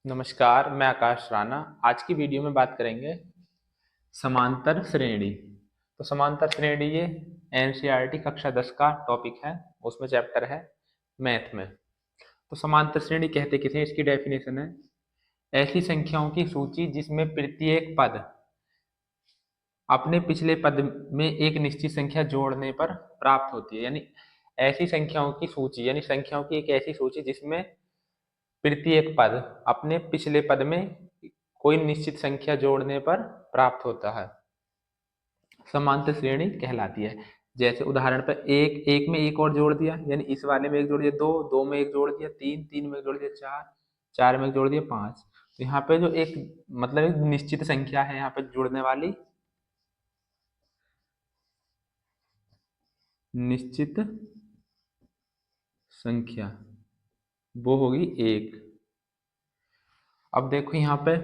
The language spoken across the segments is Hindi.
नमस्कार, मैं आकाश राणा। आज की वीडियो में बात करेंगे समांतर श्रेणी। तो समांतर श्रेणी ये एनसीईआरटी कक्षा 10 का टॉपिक है, उसमें चैप्टर है मैथ में। तो समांतर श्रेणी कहते किसे, इसकी डेफिनेशन है ऐसी संख्याओं की सूची जिसमें प्रत्येक पद अपने पिछले पद में एक निश्चित संख्या जोड़ने पर प्राप्त होती है। यानी ऐसी संख्याओं की सूची, यानी संख्याओं की एक ऐसी सूची जिसमें प्रत्येक पद अपने पिछले पद में कोई निश्चित संख्या जोड़ने पर प्राप्त होता है, समांतर श्रेणी कहलाती है। जैसे उदाहरण पर एक में एक और जोड़ दिया, यानी इस वाले में एक जोड़ दिया, दो में एक जोड़ दिया, तीन में एक जोड़ दिया, चार में एक जोड़ दिया, पांच। तो यहाँ पे जो एक मतलब एक निश्चित संख्या है यहाँ पे जुड़ने वाली, निश्चित संख्या वो होगी एक। अब देखो यहाँ पे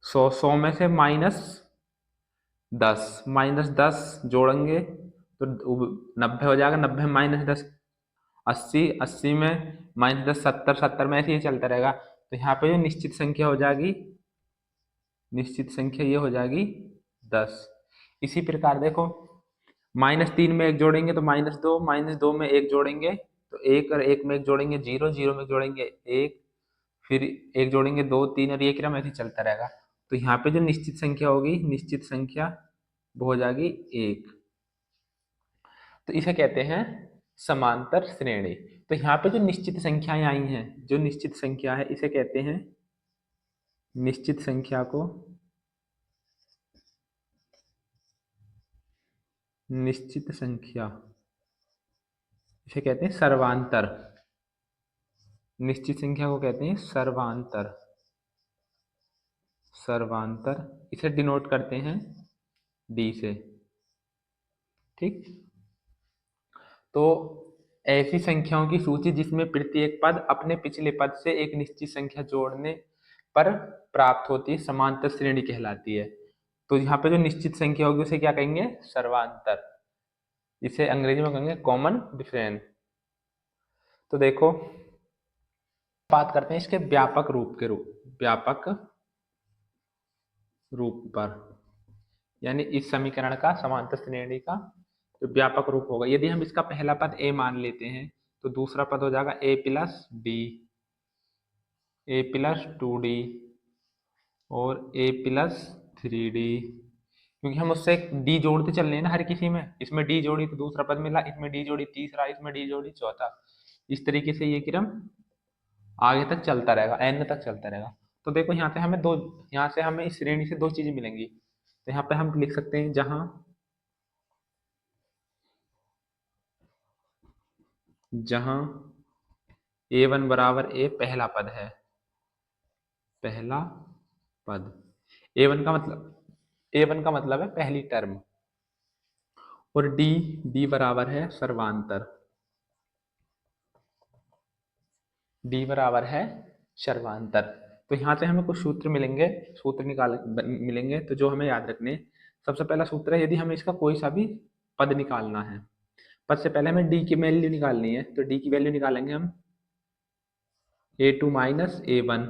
सौ में से माइनस दस जोड़ेंगे तो 90 हो जाएगा। 90 में -10 80, 80 में -10 70, 70 में ऐसे ही चलता रहेगा। तो यहाँ पे जो निश्चित संख्या हो जाएगी, निश्चित संख्या ये हो जाएगी 10। इसी प्रकार देखो -3 में एक जोड़ेंगे तो -2, -2 में एक जोड़ेंगे तो एक, और एक में एक जोड़ेंगे जीरो, जीरो में जोड़ेंगे एक, फिर एक जोड़ेंगे दो, तीन, और ये क्रम ऐसे चलता रहेगा। तो यहाँ पे जो निश्चित संख्या होगी, निश्चित संख्या वो हो जाएगी एक। तो इसे कहते हैं समांतर श्रेणी। तो यहाँ पे जो निश्चित संख्याएं आई हैं, जो निश्चित संख्या है इसे कहते हैं, निश्चित संख्या को निश्चित संख्या इसे कहते हैं सर्वांतर। निश्चित संख्या को कहते हैं सर्वांतर, सर्वांतर इसे डिनोट करते हैं डी से। ठीक, तो ऐसी संख्याओं की सूची जिसमें प्रत्येक पद अपने पिछले पद से एक निश्चित संख्या जोड़ने पर प्राप्त होती है, समांतर श्रेणी कहलाती है। तो यहाँ पे जो निश्चित संख्या होगी उसे क्या कहेंगे, सर्वांतर। इसे अंग्रेजी में कहेंगे कॉमन डिफरेंस। तो देखो बात करते हैं इसके व्यापक रूप पर, यानी इस समीकरण का, समांतर श्रेणी का जो व्यापक रूप होगा। यदि हम इसका पहला पद a मान लेते हैं तो दूसरा पद हो जाएगा a plus D, a plus 2d और a प्लस 3d। क्योंकि हम उससे d जोड़ते चल रहे हैं ना हर किसी में, इसमें d जोड़ी तो दूसरा पद मिला, इसमें d जोड़ी तीसरा, इसमें d जोड़ी चौथा। इस तरीके से ये क्रम आगे तक चलता रहेगा, n तक चलता रहेगा। तो देखो यहाँ से हमें इस श्रेणी से दो चीजें मिलेंगी। तो यहाँ पे हम लिख सकते हैं जहां a1 बराबर a पहला पद है, पहला पद a1 का मतलब है पहली टर्म, और d बराबर है सर्वांतर, d बराबर है सर्वांतर। तो यहाँ से हमें कुछ सूत्र मिलेंगे, मिलेंगे। तो जो हमें याद रखने, सबसे पहला सूत्र है, यदि हमें इसका कोई सा भी पद निकालना है, पद से पहले हमें d की वैल्यू निकालनी है। तो d की वैल्यू निकालेंगे हम a2 माइनस a1,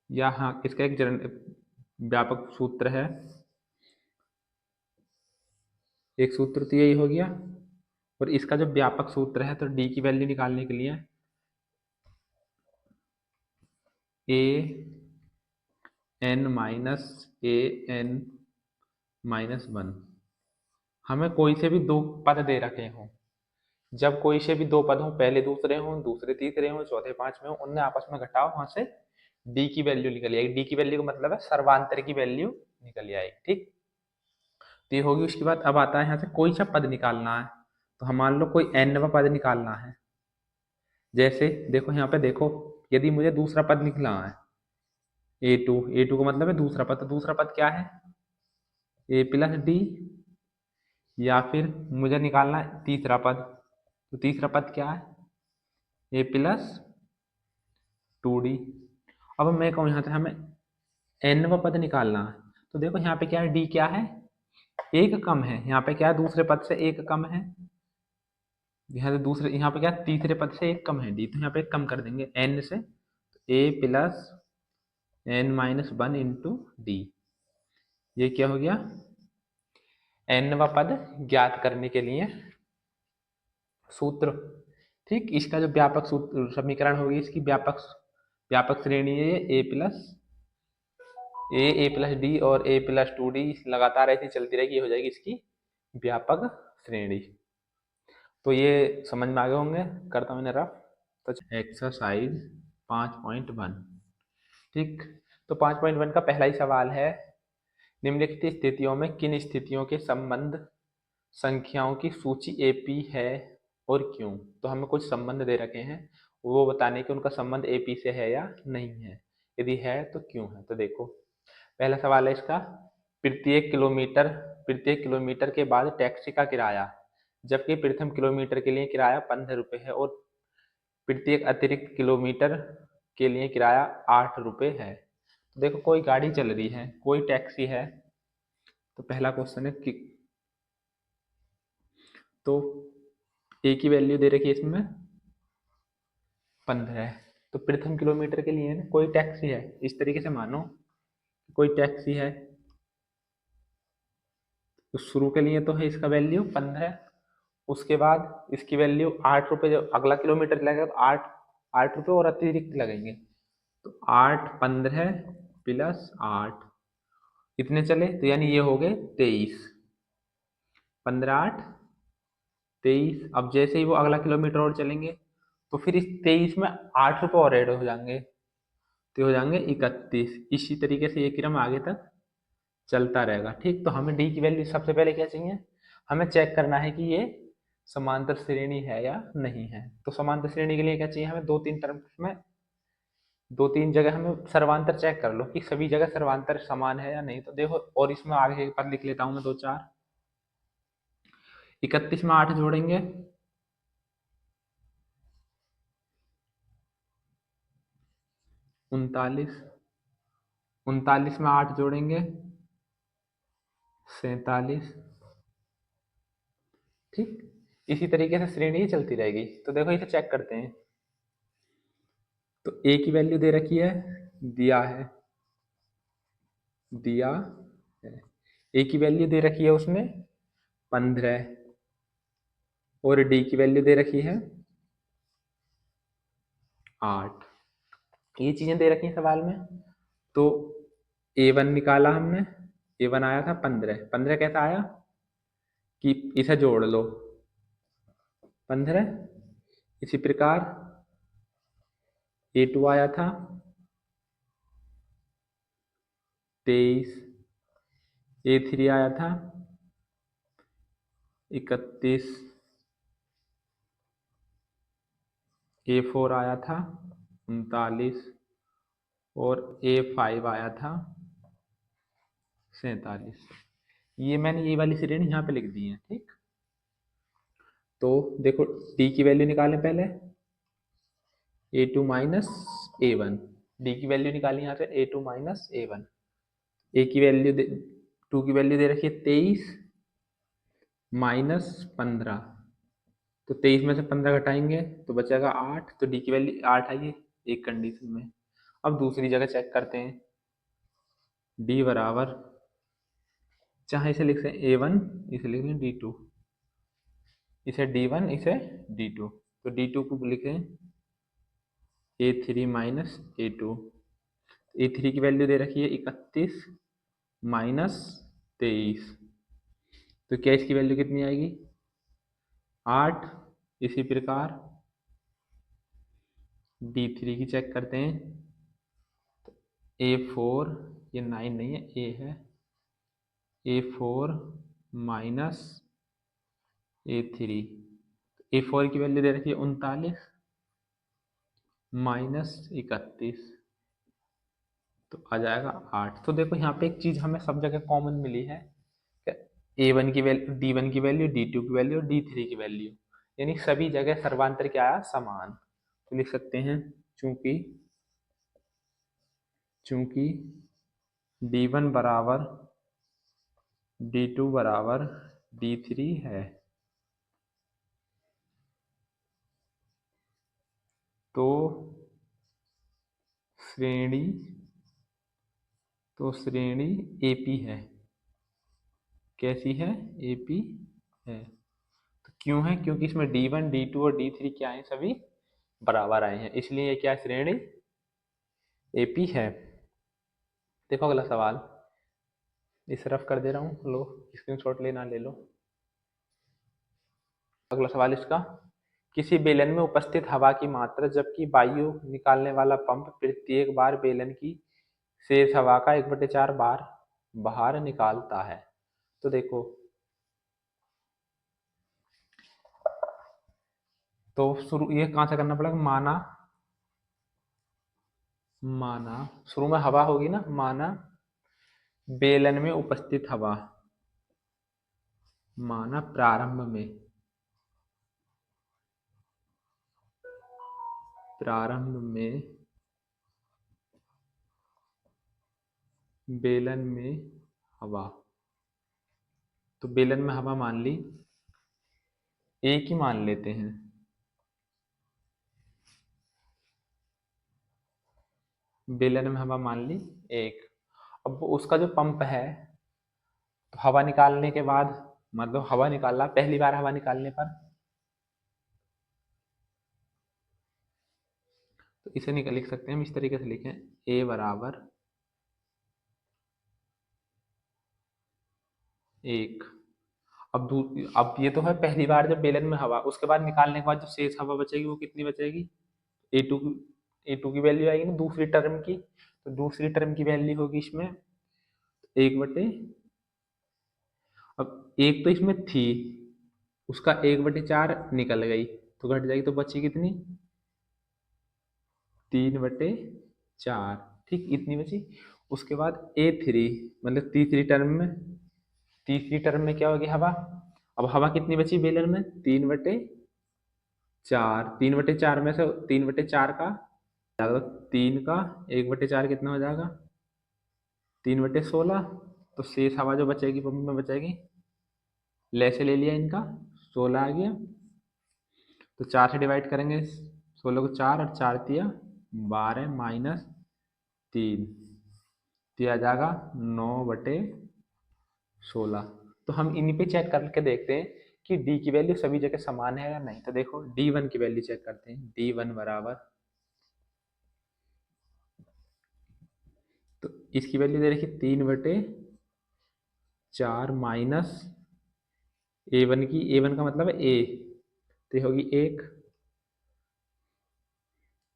या हाँ इसका एक व्यापक सूत्र है, एक सूत्र तो यही हो गया। और इसका जो व्यापक सूत्र है, तो d की वैल्यू निकालने के लिए an माइनस an माइनस 1। हमें कोई से भी दो पद दे रखे हों, जब कोई से भी दो पद हों, पहले दूसरे हों, दूसरे तीसरे हों, चौथे पांचवें हों, उन्हें आपस में घटाओ, वहां से d की वैल्यू निकल आएगी। d की वैल्यू का मतलब है सर्वांतर की वैल्यू निकल आएगी। ठीक, तो ये होगी। उसके बाद अब आता है यहाँ से कोई सा पद निकालना है। तो हम मान लो कोई nवां पद निकालना है। जैसे देखो यहाँ पे देखो, यदि मुझे दूसरा पद निकला है a2 का मतलब है दूसरा पद। तो दूसरा पद क्या है, a प्लस डी, या फिर मुझे निकालना है तीसरा पद। तो तीसरा पद क्या है, a प्लस 2d। अब मैं कहूँ यहाँ से हमें nवां पद निकालना है। तो देखो यहाँ पे क्या है, d क्या है, एक कम है। यहाँ पे क्या है, दूसरे पद से एक कम है, यहाँ से दूसरे, यहाँ पे क्या तीसरे पद से एक कम है डी, तो यहाँ पे एक कम कर देंगे एन से, a plus n minus one into d. ये क्या हो गया, एनवा पद ज्ञात करने के लिए सूत्र। ठीक, इसका जो व्यापक सूत्र समीकरण होगी, इसकी व्यापक व्यापक श्रेणी है ए प्लस ए प्लस डी और ए प्लस टू डी लगातार ऐसी चलती रहेगी, ये हो जाएगी इसकी व्यापक श्रेणी। तो ये समझ में आ गए होंगे, करता हूँ मैंने रफ। तो एक्सरसाइज 5.1। ठीक, तो 5.1 का पहला ही सवाल है, निम्नलिखित स्थितियों में किन स्थितियों के संबंध संख्याओं की सूची एपी है और क्यों। तो हमें कुछ संबंध दे रखे हैं, वो बताने कि उनका संबंध एपी से है या नहीं है, यदि है तो क्यों है। तो देखो पहला सवाल है इसका, प्रत्येक किलोमीटर के बाद टैक्सी का किराया, जबकि प्रथम किलोमीटर के लिए किराया 15 रुपये है और प्रत्येक अतिरिक्त किलोमीटर के लिए किराया 8 रुपये है। तो देखो कोई गाड़ी चल रही है, कोई टैक्सी है, तो पहला क्वेश्चन है कि तो ए की वैल्यू दे रखी है इसमें 15 है, तो प्रथम किलोमीटर के लिए कोई टैक्सी है, इस तरीके से मानो कोई टैक्सी है, तो शुरू के लिए तो है इसका वैल्यू 15, उसके बाद इसकी वैल्यू 8 रुपये, जब अगला किलोमीटर लगेगा तो 8 रुपये और अतिरिक्त लगेंगे, तो 8 15 प्लस 8 इतने चले, तो यानी ये हो गए 23, 15 8 23। अब जैसे ही वो अगला किलोमीटर और चलेंगे तो फिर इस 23 में 8 रुपये और ऐड हो जाएंगे, तो हो जाएंगे 31। इसी तरीके से ये क्रम आगे तक चलता रहेगा। ठीक, तो हमें डी की वैल्यू सबसे पहले क्या चाहिए, हमें चेक करना है कि ये समांतर श्रेणी है या नहीं है। तो समांतर श्रेणी के लिए क्या चाहिए हमें, दो तीन टर्म्स में, दो तीन जगह हमें सर्वांतर चेक कर लो कि सभी जगह सर्वांतर समान है या नहीं। तो देखो, और इसमें आगे पर लिख लेता हूं मैं दो चार। 31 में 8 जोड़ेंगे, 39, 39 में 8 जोड़ेंगे, 47। ठीक, इसी तरीके से श्रेणी चलती रहेगी। तो देखो इसे चेक करते हैं, तो ए की वैल्यू दे रखी है, दिया है, दिया है, ए की वैल्यू दे रखी है उसमें 15 और डी की वैल्यू दे रखी है 8। ये चीजें दे रखी हैं सवाल में। तो A1 निकाला हमने, A1 आया था 15, 15 कैसा आया कि इसे जोड़ लो 15। इसी प्रकार A2 आया था 23, A3 आया था 31, A4 आया था 39 और A5 आया था 47। ये मैंने ये वाली श्रेणी यहाँ पे लिख दी है। ठीक, तो देखो डी की वैल्यू निकालें पहले, A2 माइनस A1, डी की वैल्यू निकाली यहाँ से A2 माइनस A1। ए की वैल्यू दे, 2 की वैल्यू दे रखी है 23 माइनस 15, तो 23 में से 15 घटाएंगे तो बचेगा 8, तो डी की वैल्यू 8 आई है एक कंडीशन में। अब दूसरी जगह चेक करते हैं, डी बराबर, चाहे इसे लिख सकते A1, इसे लिख लें D2, इसे D1, इसे D2, तो D2 को लिखें A3 माइनस A2। A3 की वैल्यू दे रखी है 31 माइनस 23, तो क्या इसकी वैल्यू कितनी आएगी 8। इसी प्रकार D3 की चेक करते हैं, A4, ये 9 नहीं है, A है, A4 माइनस A3, A4 की वैल्यू दे रखी है 39 माइनस 31, तो आ जाएगा 8। तो देखो यहाँ पे एक चीज हमें सब जगह कॉमन मिली है, A1 की वैल्यू, D1 की वैल्यू, D2 की वैल्यू और D3 की वैल्यू, यानी सभी जगह सर्वांतर क्या आया समान। तो लिख सकते हैं चूंकि चूंकि D1 बराबर D2 बराबर D3 है, तो श्रेणी एपी है। कैसी है? एपी है। तो क्यों है? क्योंकि इसमें D1 D2 और D3 क्या है? सभी बराबर आए हैं, इसलिए ये क्या श्रेणी एपी है। देखो अगला सवाल, इस तरफ कर दे रहा हूँ, लो स्क्रीनशॉट लेना ले लो। अगला सवाल इसका, किसी बेलन में उपस्थित हवा की मात्रा जबकि वायु निकालने वाला पंप प्रत्येक बार बेलन की शेष हवा का 1/4 बार बाहर निकालता है। तो देखो, तो शुरू ये कहाँ से करना पड़ेगा? माना शुरू में हवा होगी ना, माना बेलन में उपस्थित हवा, माना प्रारंभ में बेलन में हवा, तो बेलन में हवा मान ली, एक ही मान लेते हैं। बेलन में हवा मान ली एक। अब उसका जो पंप है, तो हवा निकालने के बाद, मतलब हवा निकाला पहली बार, हवा निकालने पर, तो इसे लिख सकते हैं हम इस तरीके से, लिखें ए बराबर एक। अब ये तो है पहली बार जब बेलन में हवा, उसके बाद निकालने के बाद जो शेष हवा बचेगी वो कितनी बचेगी? ए टू, ए टू की वैल्यू आएगी ना दूसरी टर्म की, तो दूसरी टर्म की वैल्यू होगी इसमें 1/, अब एक तो इसमें थी, उसका 1/4 निकल गई, तो घट जाएगी, तो बची कितनी? 3/4। ठीक, इतनी बची। उसके बाद A3, मतलब तीसरी टर्म में क्या होगी? हवा। अब हवा कितनी बची बेलन में? 3/4। 3/4 में से 3/4 का जाएगा, 3 का 1/4 कितना हो जाएगा? 3/16। तो शेष हवा जो बचेगी पंप में बचेगी, ले से ले लिया इनका, 16 आ गया, तो 4 से डिवाइड करेंगे 16 को, 4 और 4 तिया 12 माइनस 3, तो आ जाएगा 9/16। तो हम इन्हीं पे चेक करके देखते हैं कि डी की वैल्यू सभी जगह समान है या नहीं। तो देखो D1 की वैल्यू चेक करते हैं। D1 बराबर, तो इसकी वैल्यू दे रखी 3/4 माइनस A1 की, A1 का मतलब है A, तो ये होगी 1।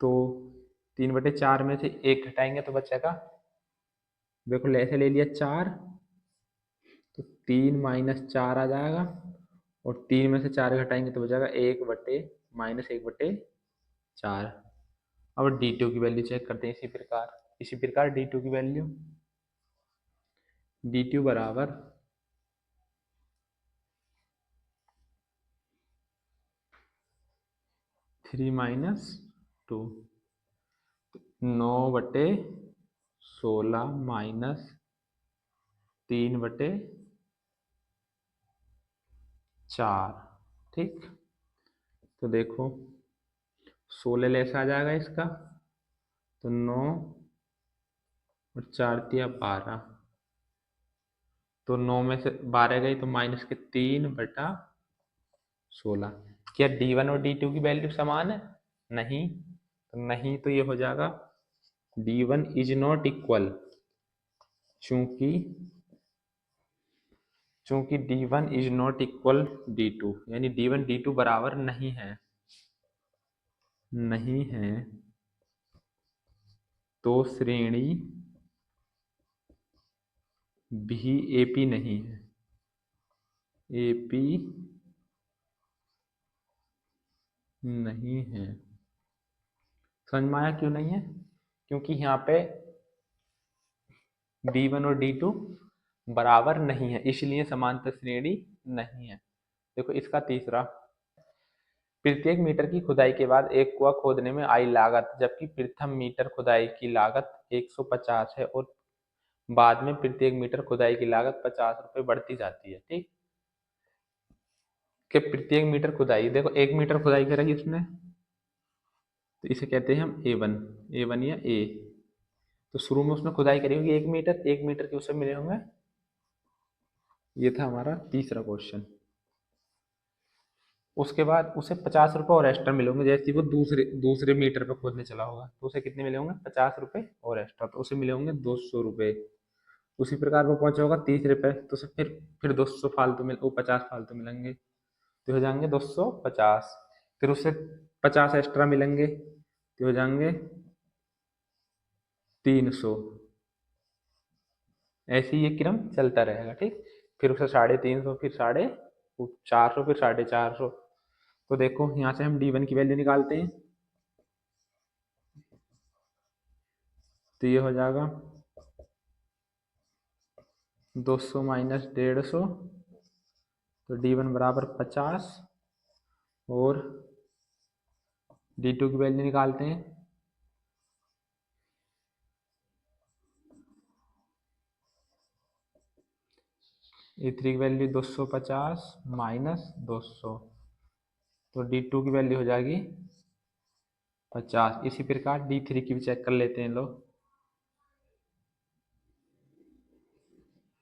तो 3/4 में से 1 घटाएंगे तो बचेगा, देखो ऐसे ले लिया 4, तो 3 - 4 आ जाएगा, और 3 में से 4 घटाएंगे तो बचेगा 1/-4। अब D2 की वैल्यू चेक करते हैं इसी प्रकार D2 की वैल्यू, D2 बराबर 3 - 2, 9/16 माइनस 3/4। ठीक, तो देखो 16 लेस आ जाएगा इसका, तो 9 और 4 तिया 12, तो 9 में से 12 गई तो माइनस के 3/16। क्या D1 और D2 की वैल्यू समान है? नहीं, तो नहीं, तो ये हो जाएगा D1 इज नॉट इक्वल, चूंकि D1 is not equal D2, यानी D1 D2 बराबर नहीं है, तो श्रेणी भी एपी नहीं है। एपी नहीं है। समझ में आया क्यों नहीं है? क्योंकि यहाँ पे D1 और D2 बराबर नहीं है, इसलिए समांतर श्रेणी नहीं है। देखो इसका तीसरा, प्रत्येक मीटर की खुदाई के बाद एक कुआं खोदने में आई लागत, जबकि प्रथम मीटर खुदाई की लागत 150 है और बाद में प्रत्येक मीटर खुदाई की लागत 50 रुपए बढ़ती जाती है। ठीक, कि प्रत्येक मीटर खुदाई, देखो 1 मीटर खुदाई करेगी इसने, तो इसे कहते हैं हम A1 या ए। तो शुरू में उसने खुदाई करी होगी 1 मीटर, 1 मीटर के उसे मिले होंगे। ये था हमारा तीसरा क्वेश्चन। उसके बाद उसे 50 रुपये और एक्स्ट्रा मिले होंगे, जैसे ही वो दूसरे दूसरे मीटर पे खोदने चला होगा तो उसे कितने मिले होंगे, 50 रुपये और एक्स्ट्रा, तो उसे मिले होंगे 200 रुपये। उसी प्रकार वो पहुंचा होगा 30 रुपये, तो उसे फिर 200 फालतू मिल, वो 50 फालतू मिलेंगे, तो हो जाएंगे 250। फिर उससे 50 एक्स्ट्रा मिलेंगे तो हो जाएंगे 300। ऐसे ही ये क्रम चलता रहेगा, ठीक। फिर उसे 350, फिर 450, फिर 450। तो देखो यहाँ से हम D1 की वैल्यू निकालते हैं, तो ये हो जाएगा 200 माइनस 150, तो D1 बराबर 50। और D2 की वैल्यू निकालते हैं, E3 की वैल्यू 250 माइनस 200, तो D2 की वैल्यू हो जाएगी 50। इसी प्रकार D3 की भी चेक कर लेते हैं लोग।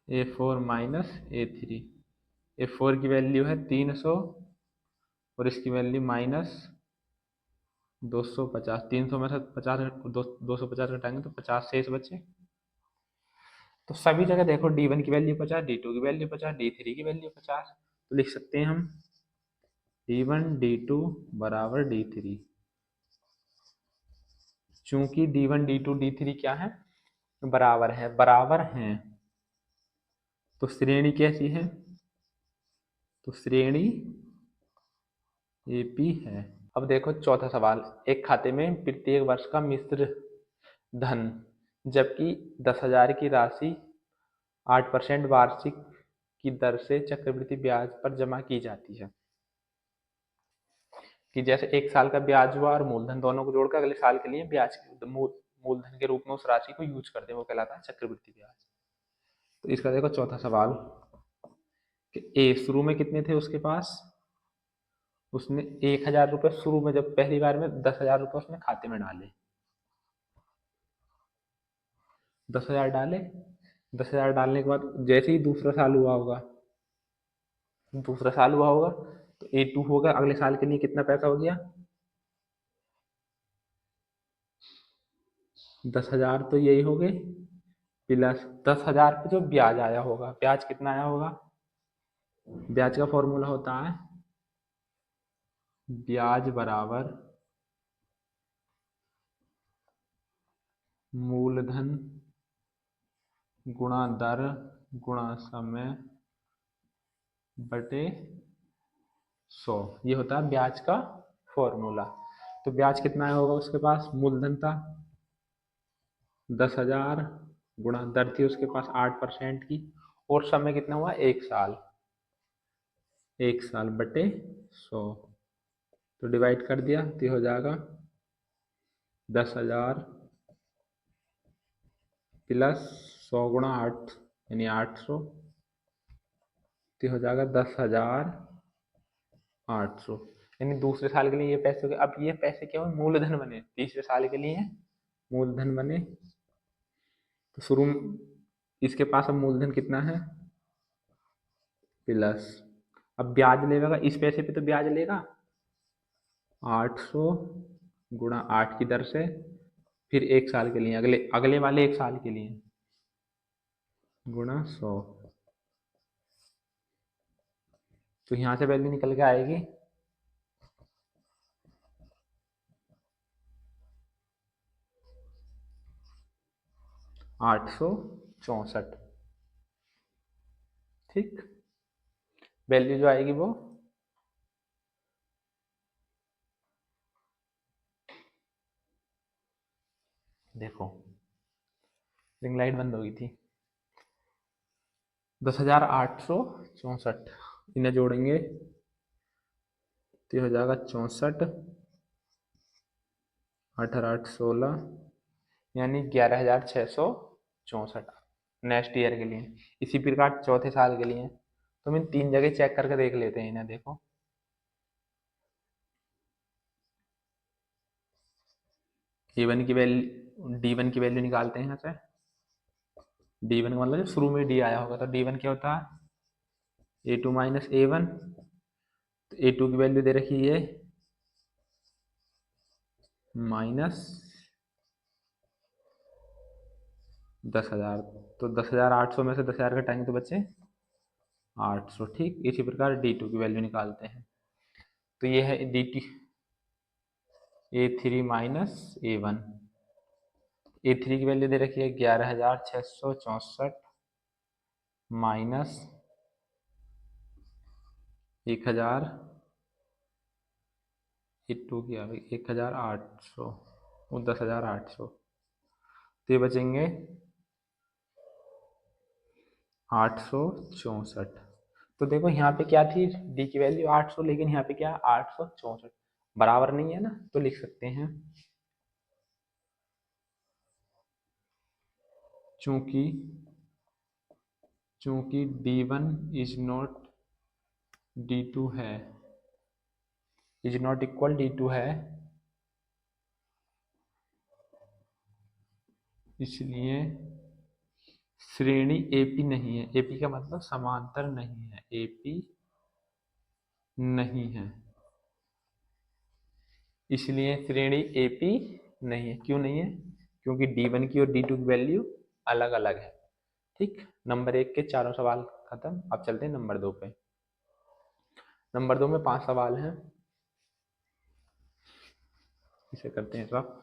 A4 माइनस A3, A4 की वैल्यू है 300 और इसकी वैल्यू माइनस 250। 300 में से 50 250 घटाएंगे तो 50 शेष बचे। तो सभी जगह देखो D1 की वैल्यू 50, D2 की वैल्यू 50, D3 की वैल्यू 50, तो लिख सकते हैं हम D1 D2 बराबर D3। चूंकि D1 D2 D3 क्या है, बराबर हैं, तो श्रेणी कैसी है, तो श्रेणी AP है। अब देखो चौथा सवाल, एक खाते में प्रत्येक वर्ष का मिश्र धन, जबकि 10,000 की राशि 8% वार्षिक की दर से चक्रवृद्धि ब्याज पर जमा की जाती है। कि जैसे एक साल का ब्याज हुआ और मूलधन दोनों को जोड़कर अगले साल के लिए ब्याज मूलधन के रूप में उस राशि को यूज करते हैं, वो कहलाता है चक्रवृद्धि ब्याज। तो इसका देखो चौथा सवाल कि ए शुरू में कितने थे उसके पास, उसने 1,000 रुपये शुरू में, जब पहली बार में 10,000 रुपये उसने खाते में डाले, 10,000 डाले। 10,000 डालने के बाद जैसे ही दूसरा साल हुआ होगा तो A2 होगा, अगले साल के लिए कितना पैसा हो गया, 10,000 तो यही हो गए, प्लस 10,000 पे जो ब्याज आया होगा, ब्याज कितना आया होगा, ब्याज का फॉर्मूला होता है ब्याज बराबर मूलधन गुणा दर गुणा समय बटे 100, ये होता है ब्याज का फॉर्मूला। तो ब्याज कितना आया होगा उसके पास, मूलधन था 10,000 गुणा दर थी उसके पास 8% की, और समय कितना हुआ, 1 साल, 1 साल बटे 100, तो डिवाइड कर दिया तो हो जाएगा 10,000 प्लस 100 गुणा 8 यानी 800, तो हो जाएगा 10,800। यानी दूसरे साल के लिए ये पैसे हो गए। अब ये पैसे क्या हुए, मूलधन बने, तीसरे साल के लिए मूलधन बने। तो शुरू में इसके पास अब मूलधन कितना है, प्लस, अब ब्याज लेगा इस पैसे पे, तो ब्याज लेगा 800 गुणा 8 की दर से, फिर 1 साल के लिए, अगले अगले वाले 1 साल के लिए गुणा 100, तो यहाँ से वैल्यू निकल के आएगी 864। ठीक, वैल्यू जो आएगी वो देखो, रिंग लाइट बंद हो गई थी, 10,864, इन्हें जोड़ेंगे तो हो जाएगा 64, 8,816 यानी 11,664 नेक्स्ट ईयर के लिए। इसी प्रकार चौथे साल के लिए तो हम इन 3 जगह चेक करके देख लेते हैं इन्हें। देखो A1 की वैल्यू D1 की वैल्यू निकालते हैं यहाँ से। D1 का मतलब जब शुरू में D आया होगा तो D1 क्या होता है A2 माइनस A1। तो A2 की वैल्यू दे रखी है माइनस 10,000। तो 10,800 में से 10,000 घटाएंगे तो बचे 800। ठीक, इसी प्रकार D2 की वैल्यू निकालते हैं। तो ये है D2 A3 minus A1। A3 की वैल्यू दे रखी है 11,664 माइनस 1,000। A2 की आ गई 1,800 और 10,800। तो ये बचेंगे 864। तो देखो यहाँ पे क्या थी D की वैल्यू 800, लेकिन यहाँ पे क्या 864 बराबर नहीं है ना, तो लिख सकते हैं चूंकि चूंकि D1 इज नॉट D2 है, इज नॉट इक्वल D2 है, इसलिए श्रेणी AP नहीं है। AP का मतलब समांतर नहीं है, AP नहीं है, इसलिए श्रेणी AP नहीं है। क्यों नहीं है? क्योंकि D1 की और D2 की वैल्यू अलग अलग है। ठीक, नंबर 1 के चारों सवाल खत्म। अब चलते हैं नंबर 2 पे। नंबर 2 में 5 सवाल हैं, इसे करते हैं सब।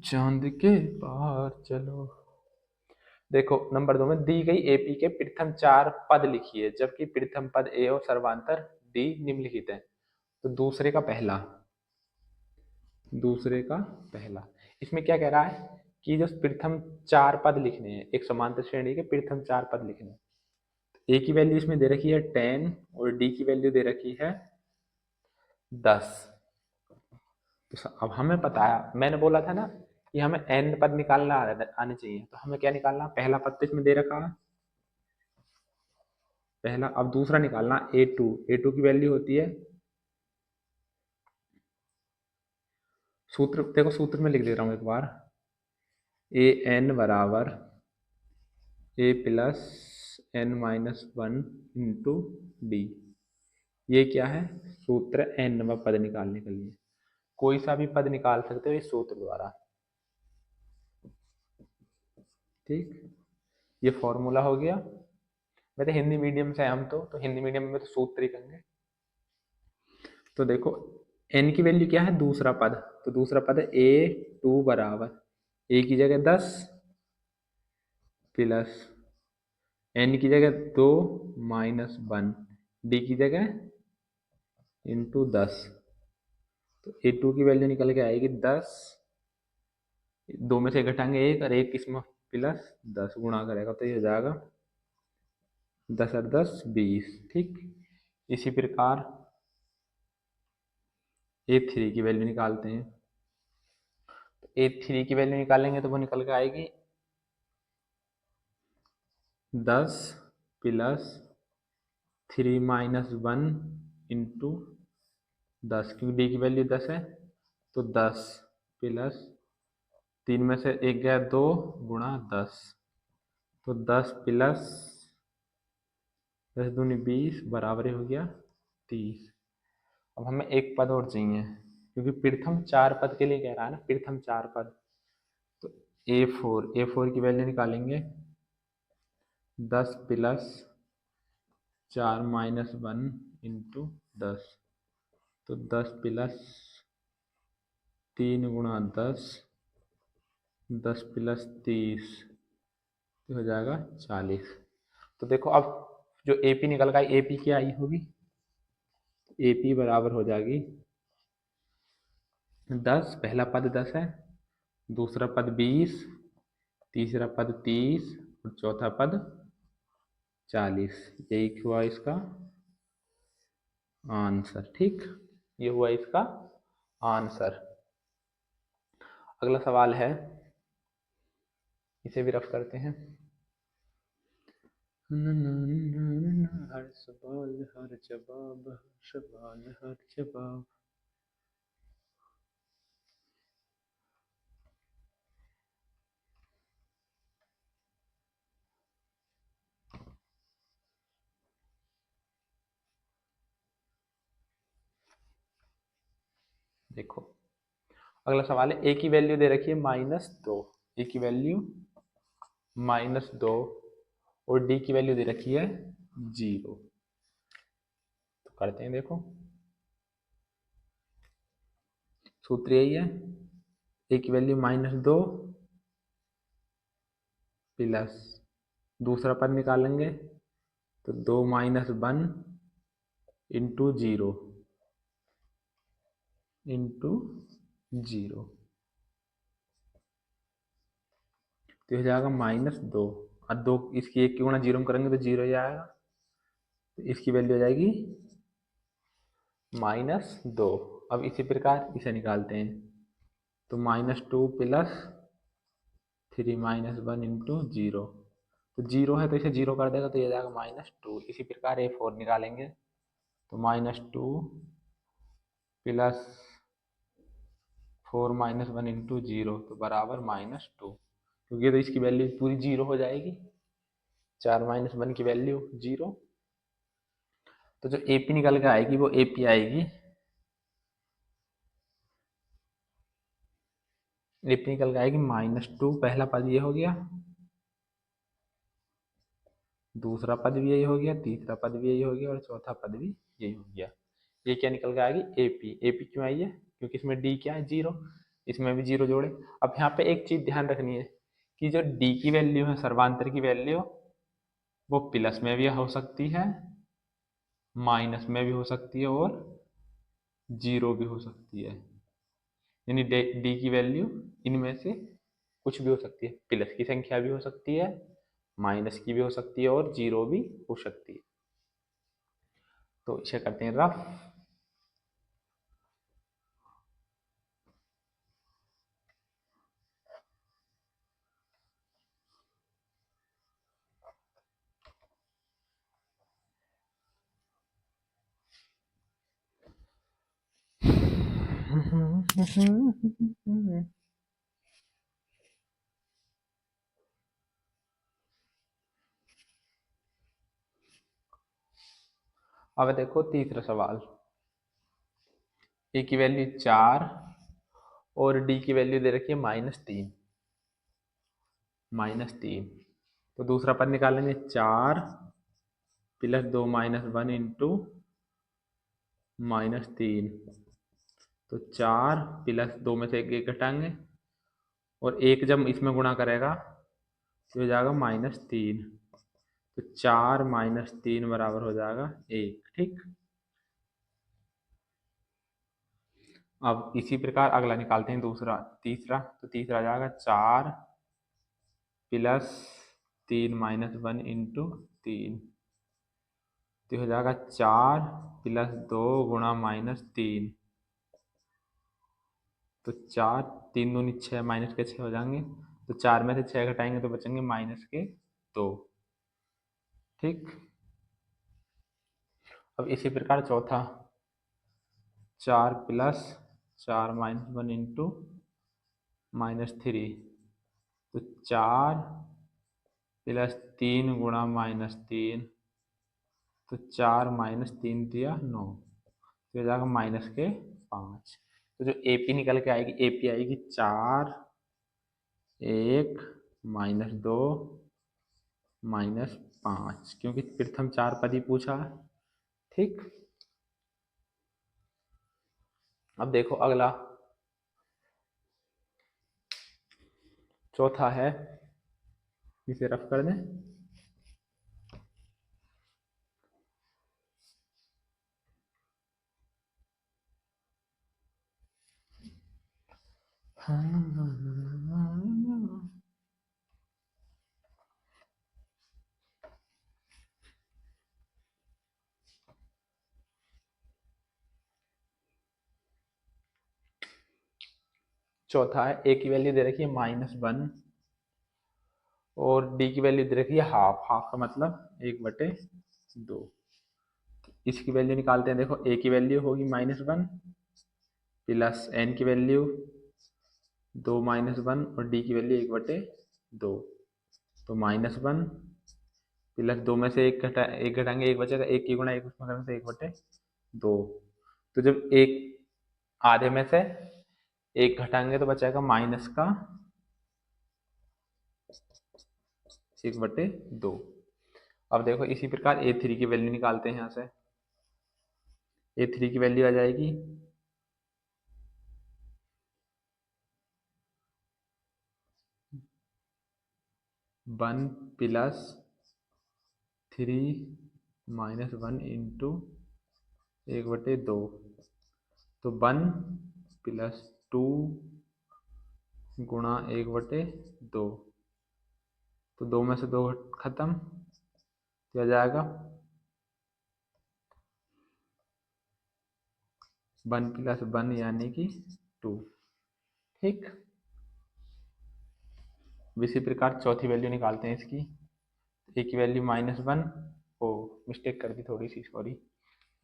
चांद के पार चलो। देखो नंबर 2 में दी गई AP के प्रथम 4 पद लिखिए, जबकि प्रथम पद A और सर्वांतर D निम्नलिखित है। तो दूसरे का पहला इसमें क्या कह रहा है कि जो प्रथम 4 पद लिखने हैं, एक समांतर श्रेणी के प्रथम 4 पद लिखने हैं। A की वैल्यू इसमें दे रखी है 10 और D की वैल्यू दे रखी है 10। तो अब हमें पता है, मैंने बोला था ना कि हमें n पद निकालना आने चाहिए। तो हमें क्या निकालना, पहला पद तो इसमें दे रखा है पहला। अब दूसरा निकालना A2 की वैल्यू होती है, सूत्र देखो, सूत्र में लिख दे रहा हूं एक बार, an बराबर a plus n minus 1 into d. ये क्या है, सूत्र nवा पद निकालने के लिए। कोई सा भी पद निकाल सकते हो इस सूत्र द्वारा। ठीक, ये फॉर्मूला हो गया। वैसे हिंदी मीडियम से हम तो हिंदी मीडियम में तो सूत्र ही कहेंगे। तो देखो n की वैल्यू क्या है, दूसरा पद। तो दूसरा पद है A2 बराबर a की जगह 10 प्लस n की जगह 2 माइनस 1 d की जगह इंटू 10। तो A2 की वैल्यू निकल के आएगी 10, दो में से घटाएंगे 1 और 1 इसमें प्लस 10 गुणा करेगा तो ये हो जाएगा 10 और 10 20। ठीक, इसी प्रकार A3 की वैल्यू निकालते हैं। तो A3 की वैल्यू निकालेंगे तो वो निकल के आएगी 10 प्लस 3 माइनस 1 इंटू 10, क्योंकि डी की वैल्यू 10 है। तो 10 प्लस 3 में से 1 गया 2 गुणा 10। तो 10 प्लस 10 दूनी 20 बराबर ही हो गया 30। अब हमें एक पद और चाहिए, क्योंकि प्रथम 4 पद के लिए कह रहा है ना, प्रथम 4 पद। तो A4 की वैल्यू निकालेंगे 10 प्लस 4 माइनस 1 इंटू 10। तो 10 प्लस 3 गुणा 10, 10 प्लस 30 तो हो जाएगा 40। तो देखो अब जो AP निकल गई, AP क्या आई होगी, AP बराबर हो जाएगी 10, पहला पद 10 है, दूसरा पद 20, तीसरा पद 30 और चौथा पद 40। यही हुआ इसका आंसर। ठीक, ये हुआ इसका आंसर। अगला सवाल है, इसे भी रफ करते हैं। हर सवाल हर जवाब, हर सवाल हर जवाब। देखो अगला सवाल है, ए की वैल्यू दे रखी है -2, ए की वैल्यू -2 और डी की वैल्यू दे रखी है 0। तो करते हैं, देखो सूत्र यही है, ए की वैल्यू -2 प्लस दूसरा पद निकालेंगे तो 2 - 1 इंटू 0 इंटू 0, तो हो जाएगा -2 और 2 इसकी 1 की गुणा 0 में करेंगे तो 0 ही आएगा, तो इसकी वैल्यू हो जाएगी -2। अब इसी प्रकार इसे निकालते हैं, तो -2 प्लस 3 - 1 इंटू 0, तो 0 है तो इसे 0 कर देगा तो ये जाएगा -2। इसी प्रकार A4 निकालेंगे तो -2 प्लस 4 - 1 इंटू 0 तो बराबर -2, क्योंकि तो इसकी वैल्यू पूरी 0 हो जाएगी, 4 - 1 की वैल्यू 0, तो जो AP निकल के आएगी वो AP आएगी, AP निकल के आएगी -2, पहला पद ये हो गया, दूसरा पद भी यही हो गया, तीसरा पद भी यही हो गया और चौथा पद भी यही हो गया। ये क्या निकल के आएगी AP। AP क्यों आई है? क्योंकि इसमें D क्या है 0, इसमें भी 0 जोड़े। अब यहाँ पे एक चीज ध्यान रखनी है कि जो D की वैल्यू है, सर्वांतर की वैल्यू, वो प्लस में भी हो सकती है, माइनस में भी हो सकती है और 0 भी हो सकती है। यानी D की वैल्यू इनमें से कुछ भी हो सकती है, प्लस की संख्या भी हो सकती है, माइनस की भी हो सकती है और 0 भी हो सकती है। तो इसे करते हैं रफ। अब देखो तीसरा सवाल, ए की वैल्यू 4 और डी की वैल्यू दे रखी है -3, -3, तो दूसरा पद निकालेंगे 4 प्लस 2 - 1 इंटू -3, तो 4 प्लस 2 में से एक घटाएंगे और एक जब इसमें गुणा करेगा तो हो जाएगा -3, तो 4 - 3 बराबर हो जाएगा 1। ठीक, अब इसी प्रकार अगला निकालते हैं, दूसरा तीसरा, तो तीसरा आ जाएगा 4 प्लस 3 - 1 इंटू 3, तो हो जाएगा 4 प्लस 2 गुणा -3, तो 4 3 दूनी 6, माइनस के 6 हो जाएंगे, तो 4 में से 6 घटाएंगे तो बचेंगे -2। ठीक, अब इसी प्रकार चौथा, 4 प्लस 4 - 1 इंटू -3, तो 4 प्लस 3 गुणा -3, तो 4 -3 दिया 9, तो हो जाएगा -5। तो जो AP निकल के आएगी, AP आएगी 4 1 -2 -5, क्योंकि प्रथम 4 पद ही पूछा है। ठीक, अब देखो अगला चौथा है, इसे रफ कर दें। चौथा है, ए की वैल्यू दे रखी है -1 और डी की वैल्यू दे रखी है हाफ, हाफ का मतलब 1/2। इसकी वैल्यू निकालते हैं। देखो ए की वैल्यू होगी -1 प्लस एन की वैल्यू 2 -1 और डी की वैल्यू 1/2। तो -1 प्लस 2 में से एक घटाएंगे, एक बचेगा, एक की गुणा एक उसमें करने से 1/2। तो जब एक आधे में से एक घटाएंगे तो बचेगा माइनस का 1/2। अब देखो इसी प्रकार A3 की वैल्यू निकालते हैं। यहाँ से A3 की वैल्यू आ जाएगी 1 प्लस 3 -1 इंटू 1/2। तो 1 प्लस 2 गुणा 1/2। तो 2 में से 2 खत्म, क्या जाएगा 1 प्लस 1 यानी कि 2। ठीक। इसी प्रकार चौथी वैल्यू निकालते हैं इसकी। ए की वैल्यू -1, ओ मिस्टेक कर दी थोड़ी सी, सॉरी।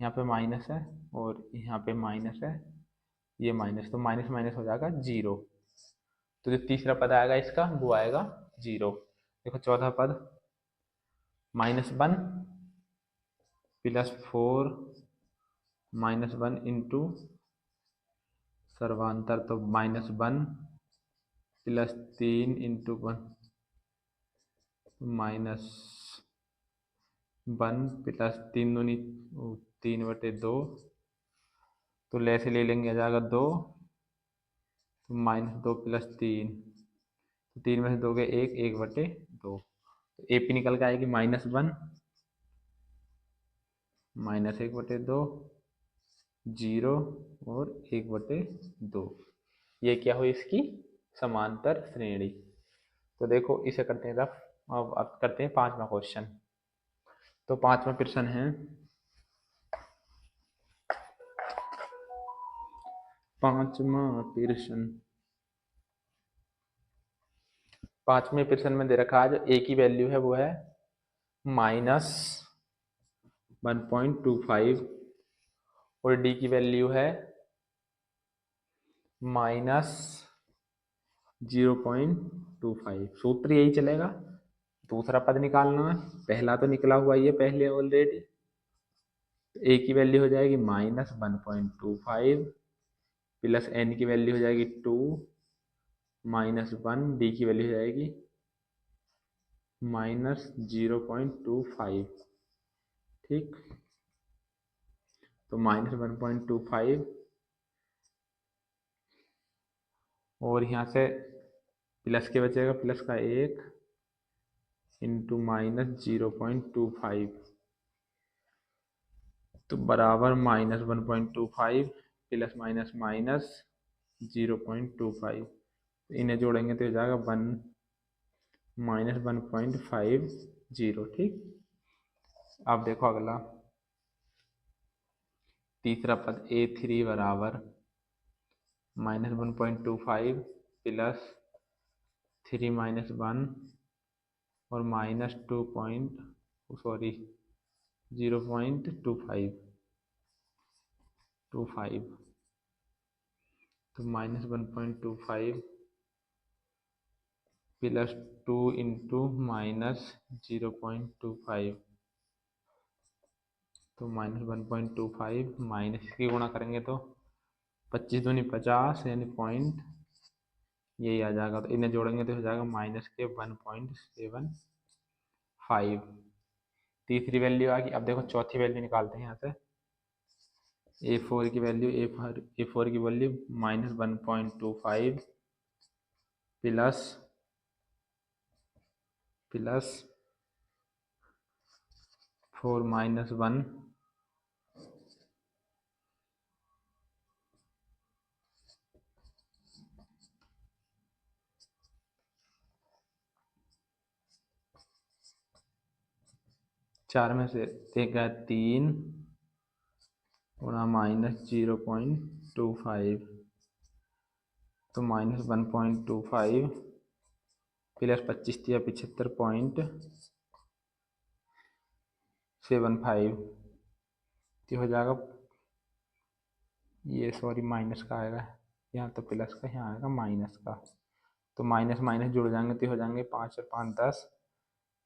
यहाँ पे माइनस है और यहाँ पे माइनस है, ये माइनस, तो माइनस माइनस हो जाएगा 0। तो जो तीसरा पद आएगा इसका वो आएगा 0। देखो चौथा पद -1 प्लस 4 -1 इंटू सर्वांतर, तो -1 प्लस 3 इंटू 1 -1 प्लस 3 दूनी 3/2। तो ले से ले लेंगे, आ जाएगा 2। तो -2 प्लस 3, तो 3 में से 2 गए 1, 1/2। तो ए पी निकल के आएगी -1 -1/2, 0 और 1/2। ये क्या हुई इसकी समांतर श्रेणी। तो देखो इसे करते हैं रफ। अब करते हैं पांचवा क्वेश्चन। तो पांचवा प्रश्न है, पांचवें प्रश्न में दे रखा है जो ए की वैल्यू है वो है -1.25 और डी की वैल्यू है -0.25। सूत्र यही चलेगा, दूसरा पद निकालना है। पहला तो निकला हुआ ये पहले ऑलरेडी। ए की वैल्यू हो जाएगी -1.25 प्लस एन की वैल्यू हो जाएगी 2 -1, डी की वैल्यू हो जाएगी -0.25। ठीक। तो -1.25 और यहाँ से प्लस के बचेगा, प्लस का 1 इंटू -0.25, तो बराबर -1.25 प्लस माइनस माइनस 0.25। इन्हें जोड़ेंगे तो हो जाएगा 1-1.50। ठीक। अब देखो अगला तीसरा पद A3 बराबर -1.25 प्लस 3 -1 और -2 सॉरी 0.25। तो -1.25 प्लस 2 इंटू -0.25। तो -1.25 माइनस की गुणा करेंगे तो 25 दूनी 50 यानी पॉइंट, यही आ जाएगा। तो इन्हें जोड़ेंगे तो हो जाएगा माइनस के 1.75। तीसरी वैल्यू आ गई। अब देखो चौथी वैल्यू निकालते हैं यहाँ से। A4 की वैल्यू A4 की वैल्यू -1.25 प्लस 4 -1 4 में से देगा 3 गुणा -0.25। तो -1.25 प्लस 25 या 75.75 तो हो जाएगा, ये सॉरी माइनस का आएगा, यहाँ तो प्लस का, यहाँ आएगा माइनस का। तो माइनस माइनस जुड़ जाएंगे तो हो जाएंगे 5 और 5 10,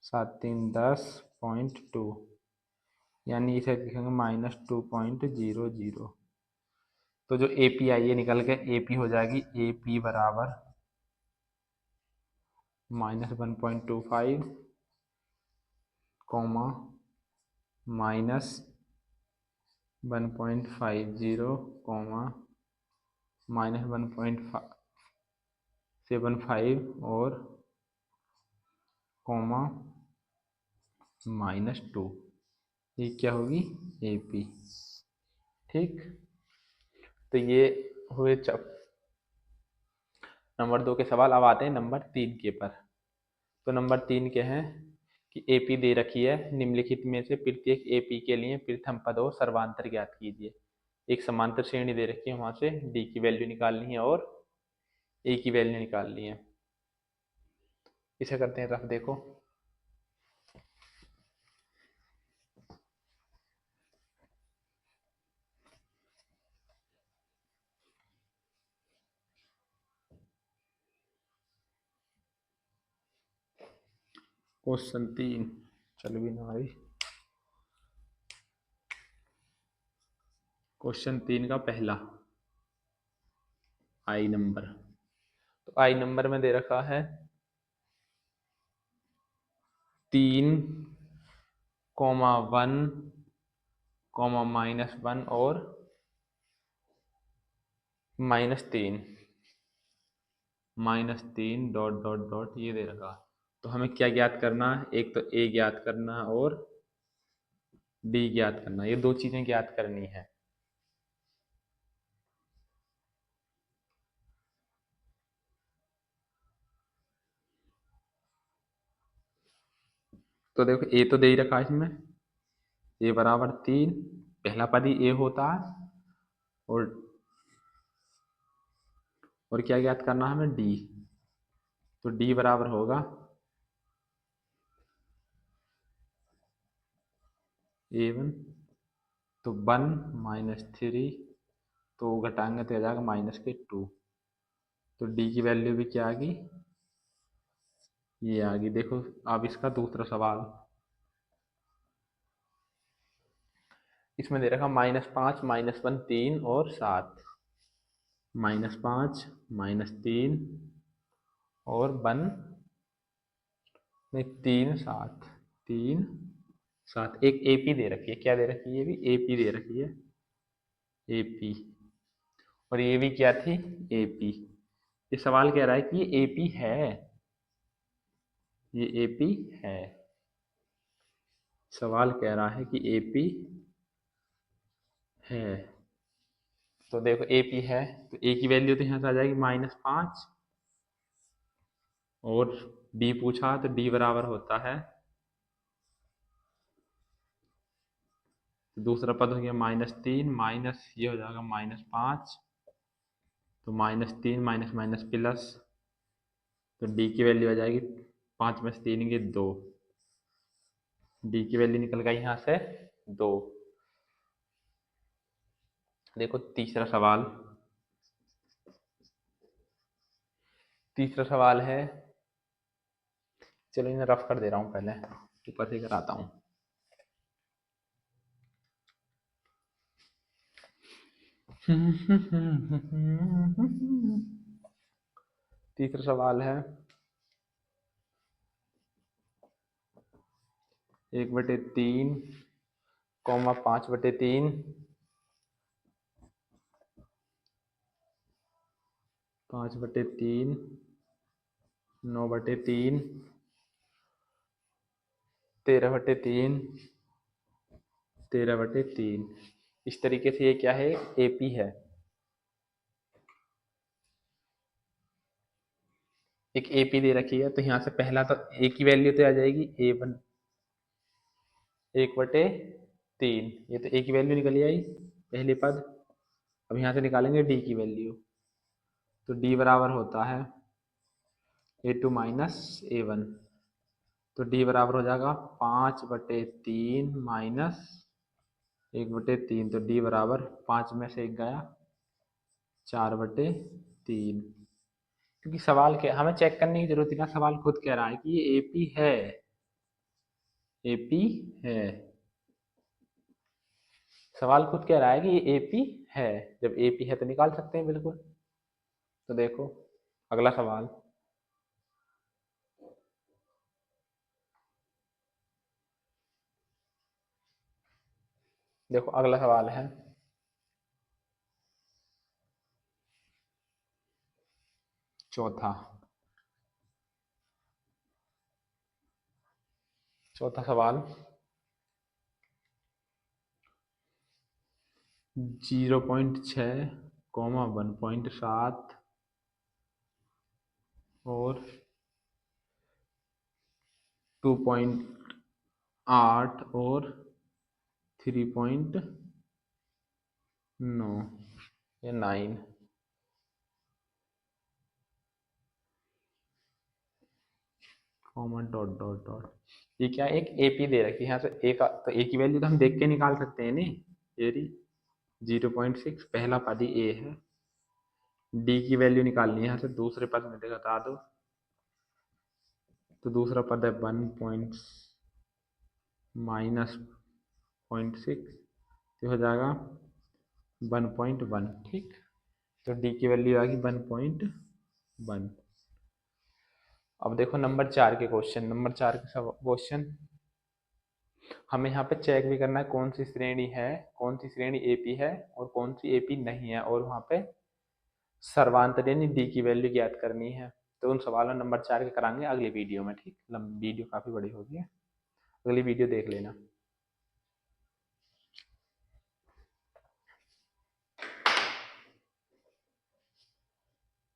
7 3 10.2, यानी इसे लिखेंगे -2.00। तो जो ए पी आई है निकल के ए पी हो जाएगी, ए पी बराबर -1.25 कॉमा -1.50 कॉमा -1.75 और कॉमा -2, ये क्या होगी ए पी। ठीक, तो ये हुए नंबर 2 के सवाल। अब आते हैं नंबर 3 के पर। तो नंबर 3 के हैं कि एपी दे रखी है, निम्नलिखित में से प्रत्येक एपी के लिए प्रथम पद और सर्वांतर ज्ञात कीजिए। एक समांतर श्रेणी दे रखी है, वहां से डी की वैल्यू निकालनी है और ए की वैल्यू निकालनी है। इसे करते हैं रफ, देखो। क्वेश्चन 3 चल भी ना भाई। क्वेश्चन 3 का पहला आई नंबर, तो आई नंबर में दे रखा है 3,1, -1 और -3, -3 ... ये दे रखा। तो हमें क्या ज्ञात करना है, एक तो ए ज्ञात करना है और डी ज्ञात करना है, ये दो चीजें ज्ञात करनी है। तो देखो ए तो दे ही रखा है इसमें, ए बराबर 3, पहला पद ही ए होता है, और क्या ज्ञात करना है हमें, डी। तो डी बराबर होगा A1, तो 1 -3, तो घटाएंगे तो आ जाएगा -2। तो डी की वैल्यू भी क्या आ गई, ये आ गई। देखो अब इसका दूसरा सवाल, इसमें दे रखा -5, -1 3 और 7, -5 -3 और 1 नहीं 3 7, 3 7। एक एपी दे रखी है, क्या दे रखी है, ये भी एपी दे रखी है, एपी। और ये भी क्या थी, एपी। ये सवाल कह रहा है कि ये एपी है, ये एपी है। सवाल कह रहा है कि एपी है। तो देखो एपी है, तो ए की वैल्यू तो यहाँ से आ जाएगी -5, और डी पूछा तो डी बराबर होता है, तो दूसरा पद हो गया -3 माइनस ये हो जाएगा -5, तो -3 माइनस माइनस प्लस, तो डी की वैल्यू आ जाएगी 5 में से 3 के 2, डी की वैल्यू निकल गई यहाँ से 2। देखो तीसरा सवाल, तीसरा सवाल है, चलो इन्हें रफ कर दे रहा हूँ, पहले ऊपर से कराता हूँ। तीसरा सवाल है 1/3, 5/3, 5/3, 9/3, 13/3, 13/3। इस तरीके से ये क्या है, एपी है। एक एपी दे रखी है, तो यहाँ से पहला तो ए की वैल्यू तो आ जाएगी A1 1/3, ये तो ए की वैल्यू निकली आई पहले पद। अब यहाँ से निकालेंगे डी की वैल्यू, तो डी बराबर होता है A2 माइनस A1, तो D बराबर हो जाएगा 5/3 माइनस 1/3, तो D बराबर 5 में से 1 गया 4/3, क्योंकि सवाल के हमें चेक करने की जरूरत है ना, सवाल खुद कह रहा है कि ये AP है, AP है, सवाल खुद कह रहा है कि ये AP है, जब AP है तो निकाल सकते हैं बिल्कुल। तो देखो अगला सवाल, देखो अगला सवाल है चौथा, चौथा सवाल 0.6, 1.7 और 2.8 और 3.9 या 9, कॉमा डॉट डॉट डॉट, ये क्या एक AP दे रखी है यहाँ से, ए का तो ए की वैल्यू तो हम देख के निकाल सकते हैं नहीं, ये रही 0.6, पहला पद ही ए है, डी की वैल्यू निकालनी है यहाँ से, दूसरे पद में बता दो, तो दूसरा पद है 1 माइनस 0.6, तो हो जाएगा 1.1, ठीक, तो डी की वैल्यू आ गई 1.1। अब देखो नंबर 4 के क्वेश्चन, नंबर 4 के क्वेश्चन हमें यहाँ पे चेक भी करना है कौन सी श्रेणी है, कौन सी श्रेणी एपी है और कौन सी एपी नहीं है, और वहाँ पे सर्वांतरीण डी की वैल्यू ज्ञात करनी है। तो उन सवालों नंबर 4 के कराएंगे अगली वीडियो में, ठीक, वीडियो काफ़ी बड़ी होगी, अगली वीडियो देख लेना।